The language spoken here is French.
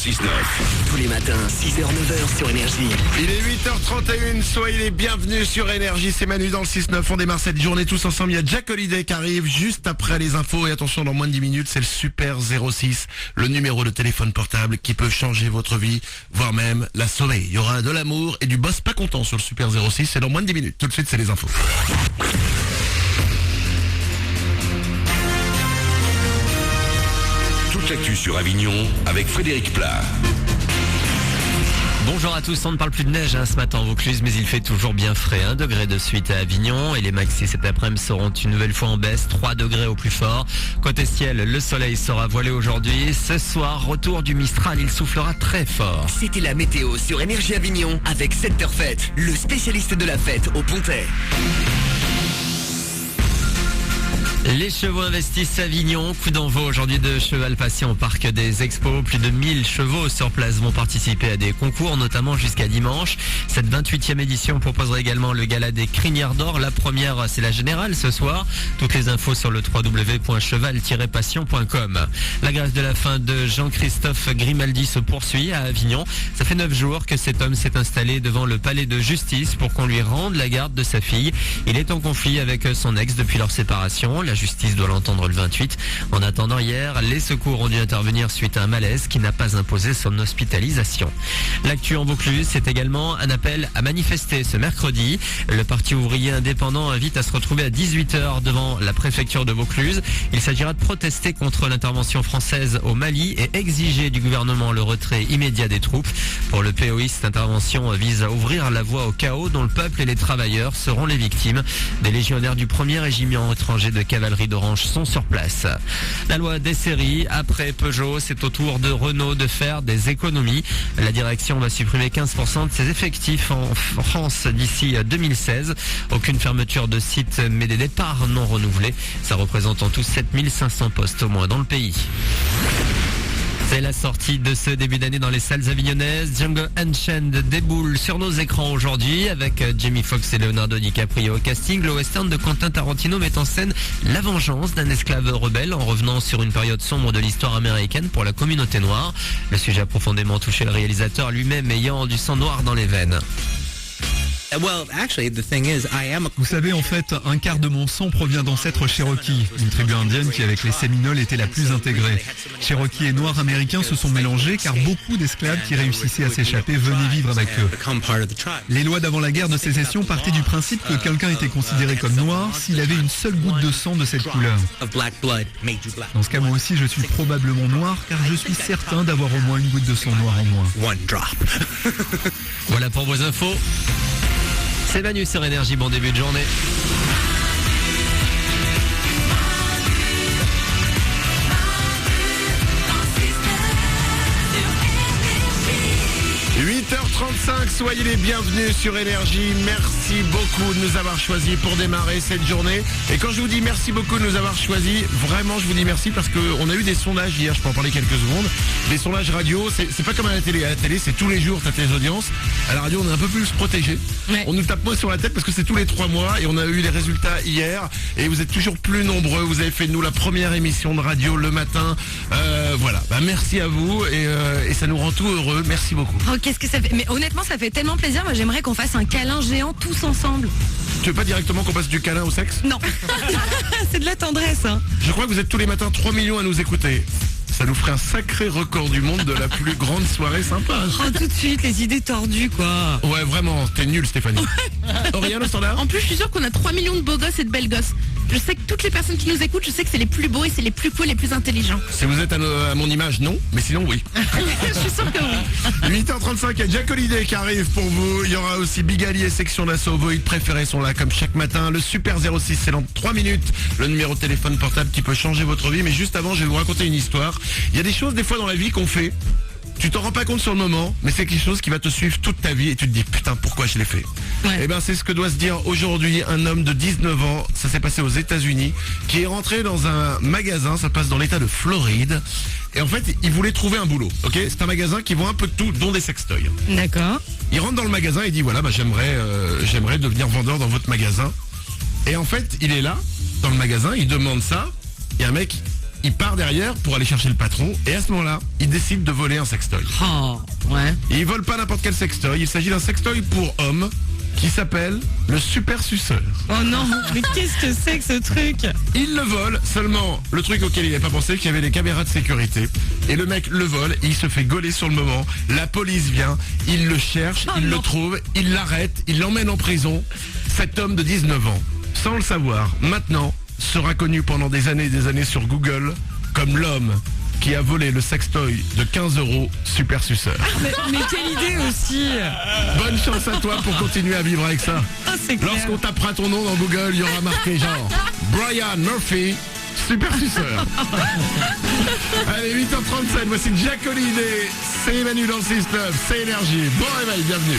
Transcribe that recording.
6-9. Tous les matins, 6h-9h sur Énergie. Il est 8h31, soyez les bienvenus sur Énergie, c'est Manu dans le 6-9, on démarre cette journée tous ensemble, il y a Jack Holiday qui arrive juste après les infos et attention dans moins de 10 minutes, c'est le Super 06, le numéro de téléphone portable qui peut changer votre vie, voire même la sauver. Il y aura de l'amour et du boss pas content sur le Super 06, c'est dans moins de 10 minutes, tout de suite c'est les infos. Toute l'actu sur Avignon avec Frédéric Plat. Bonjour à tous, on ne parle plus de neige ce matin en Vaucluse, mais il fait toujours bien frais, 1 degré de suite à Avignon et les maxis cet après-midi seront une nouvelle fois en baisse, 3 degrés au plus fort. Côté ciel, le soleil sera voilé aujourd'hui. Ce soir, retour du Mistral, il soufflera très fort. C'était la météo sur Énergie Avignon avec Secteur Fête, le spécialiste de la fête au Pontet. Les chevaux investissent Avignon, coup d'envoi aujourd'hui de cheval patient au parc des Expos. Plus de 1000 chevaux sur place vont participer à des concours, notamment jusqu'à dimanche. Cette 28e édition proposera également le gala des crinières d'or. La première, c'est la générale ce soir. Toutes les infos sur le www.cheval-passion.com. La grève de la faim de Jean-Christophe Grimaldi se poursuit à Avignon. Ça fait 9 jours que cet homme s'est installé devant le palais de justice pour qu'on lui rende la garde de sa fille. Il est en conflit avec son ex depuis leur séparation. La justice doit l'entendre le 28. En attendant, hier, les secours ont dû intervenir suite à un malaise qui n'a pas imposé son hospitalisation. L'actu en Vaucluse, c'est également un appel à manifester ce mercredi. Le Parti ouvrier indépendant invite à se retrouver à 18h devant la préfecture de Vaucluse. Il s'agira de protester contre l'intervention française au Mali et exiger du gouvernement le retrait immédiat des troupes. Pour le POI, cette intervention vise à ouvrir la voie au chaos dont le peuple et les travailleurs seront les victimes. Des légionnaires du 1er régiment étranger de cavalerie d'Orange sont sur place. La loi des séries, après Peugeot, c'est au tour de Renault de faire des économies. La direction va supprimer 15% de ses effectifs en France d'ici 2016. Aucune fermeture de site, mais des départs non renouvelés. Ça représente en tout 7500 postes au moins dans le pays. C'est la sortie de ce début d'année dans les salles avignonnaises. Django Unchained déboule sur nos écrans aujourd'hui avec Jamie Foxx et Leonardo DiCaprio au casting. Le western de Quentin Tarantino met en scène la vengeance d'un esclave rebelle en revenant sur une période sombre de l'histoire américaine pour la communauté noire. Le sujet a profondément touché le réalisateur lui-même ayant du sang noir dans les veines. Vous savez, en fait, un quart de mon sang provient d'ancêtres Cherokee, une tribu indienne qui, avec les Séminoles, était la plus intégrée. Cherokee et Noirs américains se sont mélangés car beaucoup d'esclaves qui réussissaient à s'échapper venaient vivre avec eux. Les lois d'avant la guerre de sécession partaient du principe que quelqu'un était considéré comme noir s'il avait une seule goutte de sang de cette couleur. Dans ce cas, moi aussi, je suis probablement noir car je suis certain d'avoir au moins une goutte de sang noir en moins. Voilà pour vos infos. C'est Manu sur Énergie, bon début de journée. h 35, soyez les bienvenus sur Énergie. Merci beaucoup de nous avoir choisis pour démarrer cette journée. Et quand je vous dis merci beaucoup de nous avoir choisis, vraiment je vous dis merci parce qu'on a eu des sondages hier, je peux en parler quelques secondes. Des sondages radio, c'est pas comme à la télé. À la télé, c'est tous les jours, t'as tes audiences. À la radio, on est un peu plus protégé. Ouais. On nous tape moins sur la tête parce que c'est tous les 3 mois et on a eu les résultats hier. Et vous êtes toujours plus nombreux. Vous avez fait de nous la première émission de radio le matin. Voilà, merci à vous et ça nous rend tout heureux. Merci beaucoup. Oh, qu'est-ce que ça fait? Mais honnêtement, ça fait tellement plaisir. Moi, j'aimerais qu'on fasse un câlin géant tous ensemble. Tu veux pas directement qu'on passe du câlin au sexe? Non. C'est de la tendresse. Hein. Je crois que vous êtes tous les matins 3 millions à nous écouter. Ça nous ferait un sacré record du monde de la plus grande soirée sympa. Oh, tout de suite, les idées tordues, quoi. Ouais, vraiment, t'es nul, Stéphanie. Aurélien, le standard? En plus, je suis sûre qu'on a 3 millions de beaux gosses et de belles gosses. Je sais que toutes les personnes qui nous écoutent, je sais que c'est les plus beaux et c'est les plus cool, les plus intelligents. Si vous êtes à mon image, non, mais sinon, oui. Je suis sûre que oui. 8h35, il y a Jack Holiday qui arrive pour vous. Il y aura aussi Big Ali et Section d'Assaut. Vos hits préférés sont là, comme chaque matin. Le Super 06, c'est dans 3 minutes. Le numéro de téléphone portable qui peut changer votre vie. Mais juste avant, je vais vous raconter une histoire. Il y a des choses, des fois, dans la vie qu'on fait. Tu t'en rends pas compte sur le moment, mais c'est quelque chose qui va te suivre toute ta vie et tu te dis putain pourquoi je l'ai fait. Ouais. Et ben c'est ce que doit se dire aujourd'hui un homme de 19 ans, ça s'est passé aux États-Unis, qui est rentré dans un magasin, ça passe dans l'état de Floride. Et en fait, il voulait trouver un boulot. Ok, c'est un magasin qui vend un peu de tout, dont des sextoys. D'accord. Il rentre dans le magasin et dit voilà, j'aimerais devenir vendeur dans votre magasin. Et en fait, il est là dans le magasin, il demande ça, et un mec il part derrière pour aller chercher le patron et à ce moment-là, il décide de voler un sextoy. Oh, ouais. Et il vole pas n'importe quel sextoy, il s'agit d'un sextoy pour homme qui s'appelle le super suceur. Oh non, mais qu'est-ce que c'est que ce truc? Il le vole, seulement le truc auquel il n'avait pas pensé, qu'il y avait des caméras de sécurité. Et le mec le vole, et il se fait gauler sur le moment. La police vient, il le cherche, il le trouve, il l'arrête, il l'emmène en prison. Cet homme de 19 ans, sans le savoir, maintenant sera connu pendant des années et des années sur Google comme l'homme qui a volé le sextoy de 15 € super suceur. Mais quelle idée aussi. Bonne chance à toi pour continuer à vivre avec ça. Ah, c'est clair. Lorsqu'on tapera ton nom dans Google, il y aura marqué genre Brian Murphy, super suceur. Allez, 8h37, voici Jack Holiday, c'est Emmanuel dans le 6-9, c'est Énergie. Bon réveil, bienvenue.